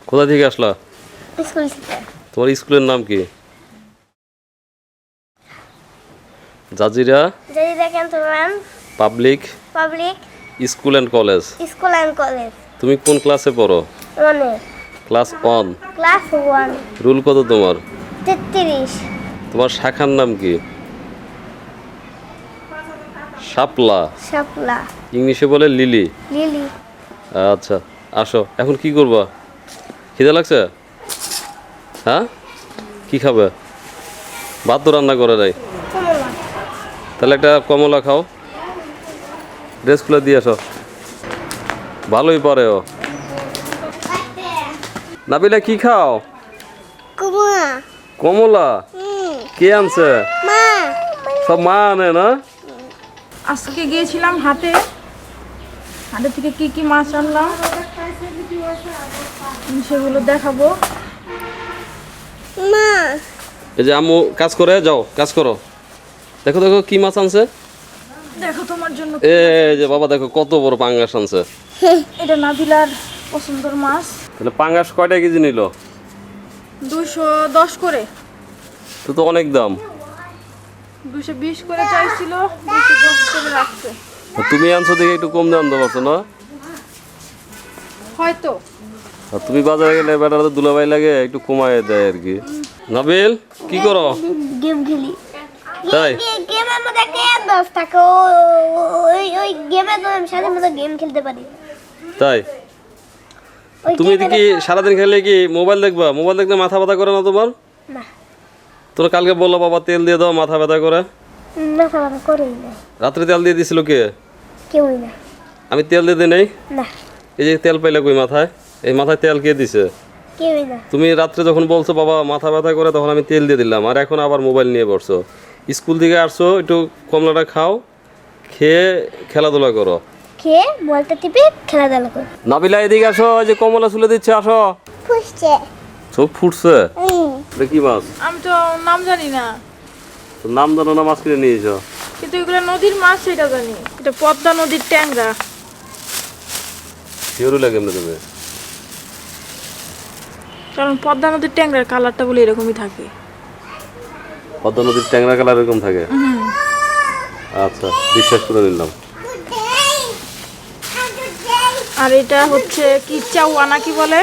কোথা থেকে আসলা? স্কুল থেকে। তোমার স্কুলের নাম কি? Jajira Jajira cantonment public public school and college. School and college. তুমি কোন ক্লাসে পড়ো? মানে ক্লাস 1। ক্লাস 1। রুল কত তোমার? 33। তোমার শাখার নাম কি? শাপলা। শাপলা। ইংলিশে বলে লিলি। লিলি। আচ্ছা, আসো। এখন কি করবা? খিদে লাগছে? হ্যাঁ, কি খাবে? ভাত তো রান্না করে নাই। কমলা। তাহলে একটা কমলা খাও। ড্রেস খুলে দিয়ে আসো। ভালোই পারে ও। নাবিলা কি খাও? কমলা। কমলা? কে আনছে? মা। সব মা আনে না? আজকে গিয়েছিলাম হাটে থেকে কি কি মাছ আনলাম সেগুলো দেখাবো। মা। এই যে আম্মু কাজ করে, যাও কাজ করো। দেখো দেখো কি মাছ আনছে। দেখো তোমার জন্য এই যে বাবা দেখো কত বড় পাঙ্গাস আনছে। এটা নাবিলার পছন্দের মাছ। তাহলে পাঙ্গাস কয়টা কেজি নিল? 210 করে। তো অনেক দাম। 220 করে চাইছিল, 210 করে রাখছে। তুমি আনছো দেখে একটু কম দাম দেওয়া পারছো না? হয়তো আর তুমি বাজারে গেলে বেটার তো দুলাভাই লাগে, একটু কমায় দেয় আর কি। নাবিল কি করো? গেম খেলি। তাই? গেমের মধ্যে একটা দোস্ত থাকে, ওই গেমের সাথে মধ্যে গেম খেলতে পারি। তাই? ওই তুমি গেমের- কি সারাদিন খেলে কি মোবাইল দেখবা? মোবাইল দেখলে মাথা ব্যথা করে না তোমার? না, তোরা কালকে বললো বাবা তেল দিয়ে দাও মাথা ব্যথা করে। মাথা ব্যথা করেই না। রাত্রে তেল দিয়ে দিছিল কে? কেউই না। আমি তেল দিয়ে দিই নাই। না, এই যে তেল পাইলে কই মাথায়? এই মাথায় তেল কে দিছে? কেউই না। তুমি রাত্রে যখন বলছো বাবা মাথা ব্যথা করে, তখন আমি তেল দিয়ে দিলাম, আর এখন আবার মোবাইল নিয়ে বসছো। স্কুল থেকে আসছো, একটু কমলাটা খাও, খেয়ে খেলাধুলা করো। খেয়ে বলতে টিপে খেলাধুলা করি। নাবিলা এদিকে আসো, ওই যে কমলা চুলে দিচ্ছে, আসো। ফুসছে। চোখ ফুটছে। এটা কি মাছ? আমি তো নাম জানি না, তোর নাম জানো না, মাছ কিনে নিয়েছ? কিন্তু এগুলো নদীর মাছ সেটা জানি। এটা পদ্মা নদীর ট্যাংরা। শিওরই লাগে এমনি তুমি। কারণ পদ্মা নদীর ট্যাংরার কালারটা বলে এরকমই থাকে। পদ্মা নদীর ট্যাংরা কালার এরকম থাকে? আচ্ছা, বিশ্বাস করে নিলাম। আর এটা হচ্ছে কি চাউয়া নাকি বলে,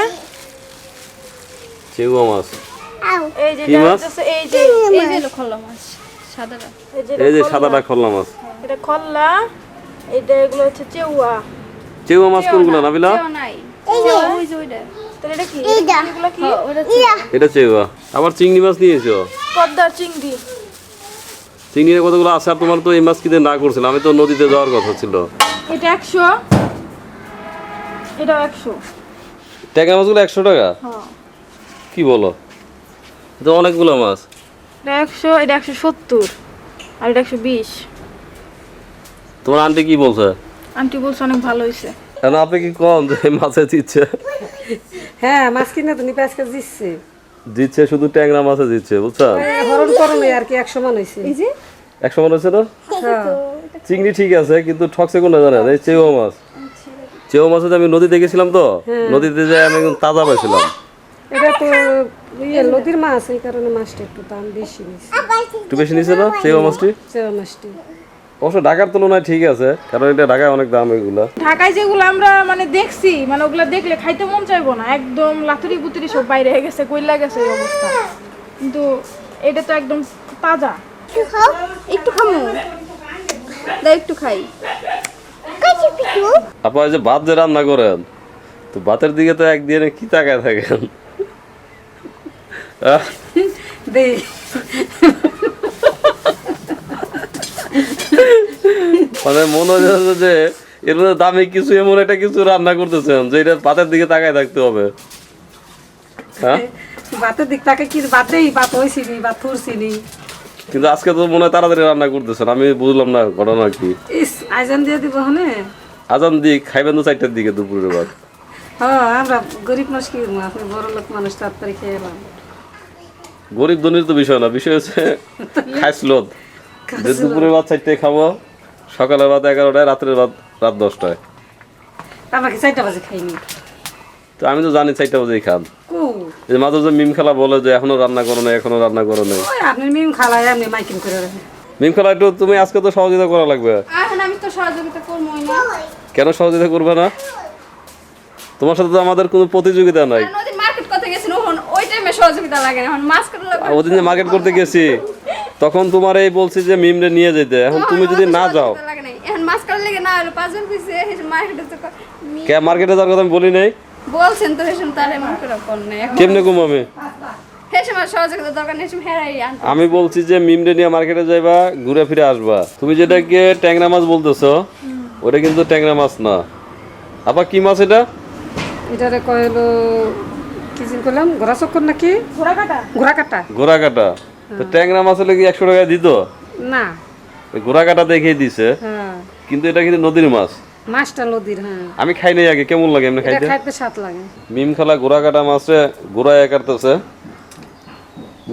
চেউয়া মাছ। এই যে কি মাছ? এই যে খল্লা মাছ সাদাটা, এই যে সাদাটা খল্লা মাছ। এটা খল্লা, এটা এগুলো হচ্ছে চেউয়া। চেউয়া মাছ কোনগুলো নাবিলা? তাহলে এটা কি? এইটা। এগুলো কি? এটা চেউয়া। আবার চিংড়ি মাছ নিয়েছো? পদ্মার চিংড়ি। চিংড়ির কতগুলো আছে? আর তোমার তো এই মাছ কিনে না করছিল, আমি তো নদীতে যাওয়ার কথা ছিল। এটা 100, এটাও 100। ট্যাংরা মাছগুলো 100 টাকা? হ্যাঁ, কি বলো, এটা অনেকগুলো মাছ। এটা 100, এটা 170, আর এটা 120। তোমার আন্টি কি বলছে? আন্টি বলছে অনেক ভালো হয়েছে। কেন আপনি কি কম যে মাছে দিচ্ছে? হ্যাঁ, মাছ কিনে তো নিপে আজকে দিচ্ছে। দিচ্ছে শুধু ট্যাংরা মাছে দিচ্ছে, বুঝছেন? হরণ করণে আর কি 100 মান হয়েছে। 100 মনে হচ্ছে না? হ্যাঁ, চিংড়ি ঠিক আছে, কিন্তু ঠকছে কোনটা জানেন? এই চেউয়া মাছ। চেউয়া মাছ আমি নদীতে গেছিলাম তো, নদীতে যে আমি একদম তাজা পাইছিলাম। এটা তো নদীর মাছ, এই কারণে মাছটা একটু দাম বেশি নিচ্ছে। একটু বেশি নিচ্ছে না চেউয়া মাছটি? চেওয়া মাছটি অবশ্য ঢাকার তুলনায় ঠিক আছে, কারণ এটা ঢাকায় অনেক দাম এগুলা। ঢাকায় যেগুলো আমরা মানে দেখছি, মানে ওগুলা দেখলে খাইতে মন চাইবো না, একদম লাতুরি বুতুরি সব বাইরে হয়ে গেছে, কইলা গেছে এই অবস্থা। কিন্তু এটা তো একদম তাজা। একটু খামু, দাও একটু খাই। আপনারা যে ভাত যে রান্না করেন, তো ভাতের দিকে তো একদিনে কি তাকায় থাকেন? আহ, দে মানে মনে হচ্ছে যে এর মধ্যে দামি কিছু এমন একটা কিছু রান্না করতেছেন যে এটা ভাতের দিকে তাকায় থাকতে হবে। হ্যাঁ, ভাতের দিক তাকে কি ভাতেই ভাত হয়েছিনি, ভাত ফুরছিনি। কিন্তু আজকে তো মনে হয় তাড়াতাড়ি রান্না করতেছেন, আমি বুঝলাম না ঘটনা কি। ইস, আইজান দিয়ে দিব হনে। আজান দিক খাইবেন তো 4টার দিকে দুপুরের ভাত। হ্যাঁ, আমরা গরিব মানুষ কি করবো, আপনি বড় লোক মানুষ, তাড়াতাড়ি খেয়ে এলাম। গরিব ধনির তো বিষয় না, বিষয় হচ্ছে খাইসলোদ। যে দুপুরের ভাত 4টায় খাবো, সকালের ভাত 11টায়, রাত্রের ভাত রাত 10টায়। আমরা কি 4টা বাজে খাইনি। তো তো আমি তো জানি 4টা বাজেই খান। কু এই মাঝে যে মিম খেলা বলে যে এখনো রান্না করো না, এখনো রান্না করো না। ওই আপনি মিম খালাই আপনি মাইকিং করে রাখেন। মিম খেলা একটু তুমি আজকে তো সহযোগিতা করা লাগবে। এখন আমি তো সহযোগিতা করবোই না। কেন সহযোগিতা করবে না? তোমার সাথে তো আমাদের কোনো প্রতিযোগিতা নাই। নদীর মার্কেট করতে গেছিল ওই টাইমে সহযোগিতা লাগে না, এখন মাছ কাটা লাগে। ওদিন যে মার্কেট করতে গেছি তখন তোমার এই বলছি যে মিমরে নিয়ে যেতে, এখন তুমি যদি না যাও। লাগে না, এখন মাছ কাটা লাগে না হলো 5 জন কইছে মার্কেটে তো কে মার্কেটে যাওয়ার কথা আমি বলি নাই। বলছেন তো হেসম তারে মন করে কোন নাই। কেমনে কম আমি? হেসম সহযোগিতা দরকার নেই, হেসম হেরাই আন। আমি বলছি যে মিমরে নিয়ে মার্কেটে যাইবা, ঘুরে ফিরে আসবা। তুমি যেটাকে ট্যাংরা মাছ বলতেছো ওটা কিন্তু ট্যাংরা মাছ না। আবার কি মাছ এটা? এটারে কইলো কি জিন করলাম ঘোড়া চক্কর নাকি ঘোড়া কাটা। ঘোড়া কাটা ঘোড়া কাটা। তো ট্যাংরা মাছ হলে কি 100 টাকা দিত? না ওই ঘোড়া কাটা দেখিয়ে দিছে, হ্যাঁ কিন্তু এটা কিন্তু নদীর মাছ। মাছটা নদীর। হ্যাঁ আমি খাই নাই আগে, কেমন লাগে এমনি এটা খাইতে? খাইতে স্বাদ লাগে। মিম খালা ঘোড়া কাটা মাছে ঘোড়ায় কাটতেছে।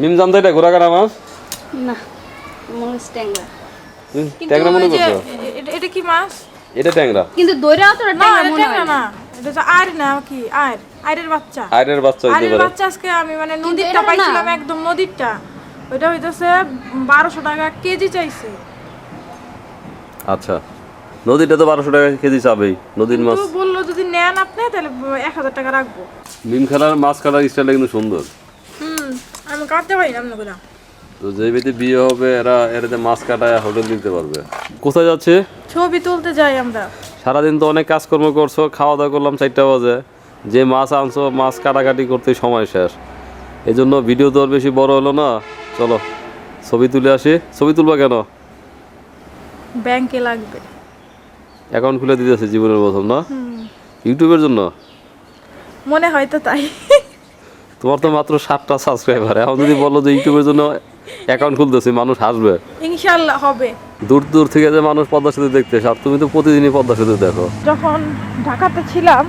মিম জানতো এটা ঘোড়া কাটা মাছ? না মনস ট্যাংরা। তুমি ট্যাংরা মনে করছো? এটা কি মাছ? এটা ট্যাংরা। কিন্তু দইরাও তো না ট্যাংরা মনে এটা হয় না, এটা তো আর না কি আয়ের বাচ্চা। আইরের বাচ্চা হইতে আয়ের পারে। বাচ্চা আজকে আমি মানে নদীরটা পাইছিলাম, একদম নদীরটা। ওইটা হইতাছে 1200 টাকা কেজি চাইছে। আচ্ছা, নদীটা তো 1200 টাকা কেজি চাবেই, নদীর মাছ। তো বললো যদি নেন আপনি তাহলে 1000 টাকা রাখবো। মিম খালার মাছ কাটার স্টাইলটা কিন্তু সুন্দর। আমি কাটতে পারি না এমন করে। তো যে বেতে বিয়ে হবে এরা এরাতে মাছ কাটায় হোটেল দিতে পারবে। কোথায় যাচ্ছে? ছবি তুলতে যাই আমরা। সারাদিন তো অনেক কাজকর্ম করছো, খাওয়া দাওয়া করলাম 4টা বাজে। যে মাছ আনছো মাছ কাটাকাটি করতে সময় শেষ, এই জন্য ভিডিও তো আর বেশি বড় হলো না। চলো ছবি তুলে আসি। ছবি তুলবা কেন? ব্যাংকে লাগবে। অ্যাকাউন্ট খুলে দিতেছে জীবনের প্রথম, না ইউটিউবের জন্য? মনে হয় তো তাই। তোমার তো মাত্র 7টা সাবস্ক্রাইবার, এখন যদি বলো যে ইউটিউবের জন্য অ্যাকাউন্ট খুলতেছি, মানুষ হাসবে। ইনশাআল্লাহ হবে। দূর দূর থেকে যে মানুষ পদ্মা সেতু দেখতে আসে, আর তুমি তো প্রতিদিনই পদ্মা সেতু দেখো। যখন ঢাকাতে ছিলাম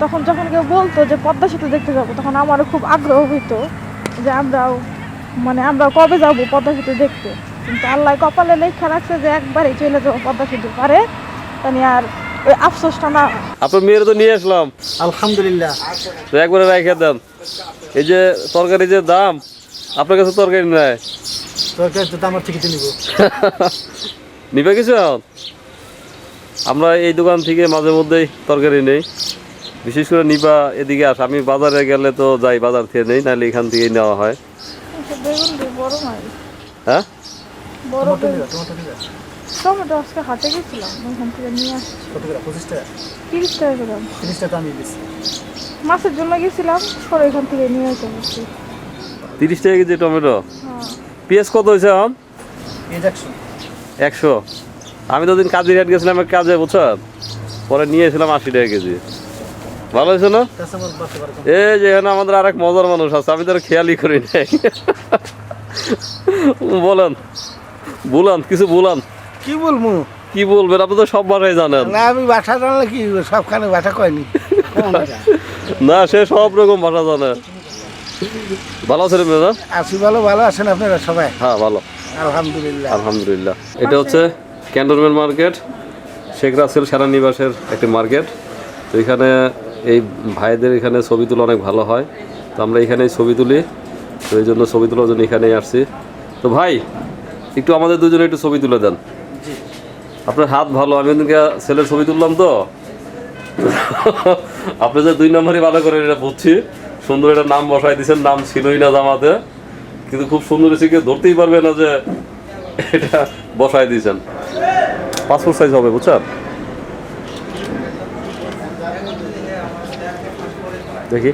তখন যখন কেউ বলতো যে পদ্মা সেতু দেখতে যাবো, তখন আমারও খুব আগ্রহ হইতো যে আমরাও কবে যাবো পদ্মা সেতু দেখতে। কিন্তু আল্লাহ কপালে লেখা রাখছে যে একবারই চলে যাবো পদ্মা সেতু পারে, তাই আর ওই আফসোসটা না। আপনার মেয়ের তো নিয়ে আসলাম, আলহামদুলিল্লাহ। তো একবারে রাইখে দেন। এই যে তরকারি যে দাম, আপনার কাছে তরকারি নাই, তরকারি তো আমার থেকে নিব। নিবে কিছু? আমরা এই দোকান থেকে মাঝে মধ্যেই তরকারি নেই, বিশেষ করে নিবা এদিকে আস। আমি বাজারে গেলে তো যাই, বাজার থেকে নেই, নাহলে এখান থেকেই নেওয়া হয়। বেগুন দিয়ে বড় নয়, হ্যাঁ, বড় বেগুন। টমেটো নিবে টমেটো আজকে হাটে গেছিলাম, ওইখান থেকে নিয়ে আসছি। কত করে? 25 টাকা। 30 টাকা করে। 30 টাকা আমি দিচ্ছি। মাছের জন্য গেছিলাম, পরে ওইখান থেকে নিয়ে আসতে বলছি। 30 টাকা কেজি টমেটো। পেঁয়াজ কত হয়েছে এখন? এই 100। 100। আমি তো দিন কাজিরহাট গেছিলাম এক কাজে, বুঝছেন, পরে নিয়ে এসেছিলাম 80 টাকা কেজি। ভালো হয়েছে না? কাঁচামরিচ বাড়তে পারে। এই যে এখানে আমাদের আরেক মজার মানুষ আছে, আমি তো আর খেয়ালই করি নাই। বলান কিছু বলান। কি বলবো? কি বলবেন? আপনি তো সব ভাষাই জানেন। না আমি ভাষা জানলে কি সবখানে ভাষা কয়নি। না, সে সব রকম ভাষা জানে। ভালো আছেন না? আছি ভালো। ভালো আছেন আপনারা সবাই? হ্যাঁ ভালো, আলহামদুলিল্লাহ। আলহামদুলিল্লাহ। এটা হচ্ছে ক্যান্টনমেন্ট মার্কেট, শেখ রাসেল সেনানিবাসের একটি মার্কেট। তো এখানে এই ভাইদের এখানে ছবি তোলা অনেক ভালো হয়, তো আমরা এখানেই ছবি তুলি। তো এই জন্য ছবি তোলার জন্য এখানেই আসছি। তো ভাই একটু আমাদের দুজনে একটু ছবি তুলে দেন। আপনার হাত ভালো, আমি ওদিনকে ছেলের ছবি তুললাম তো। আপনি যে 2 নম্বরই ভালো করে এটা বুঝছি, সুন্দর একটা নাম বসাই দিয়েছেন, নাম ছিলই না জামাতে, কিন্তু খুব সুন্দর এসে কেউ ধরতেই পারবে না যে এটা বসাই দিয়েছেন। পাসপোর্ট সাইজ হবে, বুঝছেন? দেখি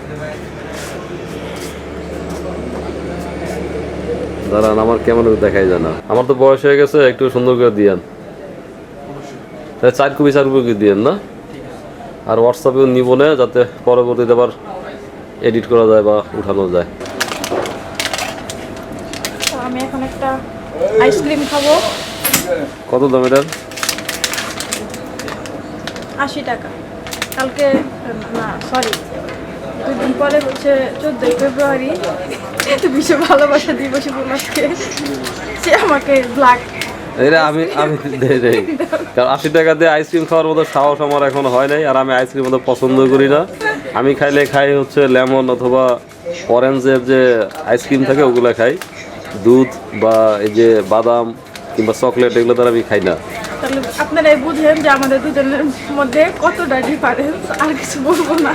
দাঁড়ান, আমার কেমন দেখাই যায় না। আমার তো বয়স হয়ে গেছে, একটু সুন্দর করে দিয়েন। 4 কপি দিয়েন না, আর হোয়াটসঅ্যাপেও নিব না, যাতে পরবর্তীতে আবার এডিট করা যায় বা উঠানো যায়। তো আমি এখন একটা আইসক্রিম খাবো। কত দাম এটার? 80 টাকা। কালকে না সরি 2 দিন পরে হচ্ছে 14 ফেব্রুয়ারি বিশ্ব ভালোবাসা দিবস উপলক্ষে সে আমাকে ব্ল্যাক এটা আমি দেই কারণ 80 টাকা দিয়ে আইসক্রিম খাওয়ার মতো সাহস আমার এখন হয় নাই, আর আমি আইসক্রিম মতো পছন্দ করি না। আমি খাই হচ্ছে লেমন অথবা অরেঞ্জের যে আইসক্রিম থাকে ওগুলো খাই। দুধ বা এই যে বাদাম কিংবা চকলেট এগুলো দ্বারা আমি খাই না। তাহলে আপনারাই বুঝেন যে আমাদের দুজনের মধ্যে কতটা ডিফারেন্স, আর কিছু বলবো না।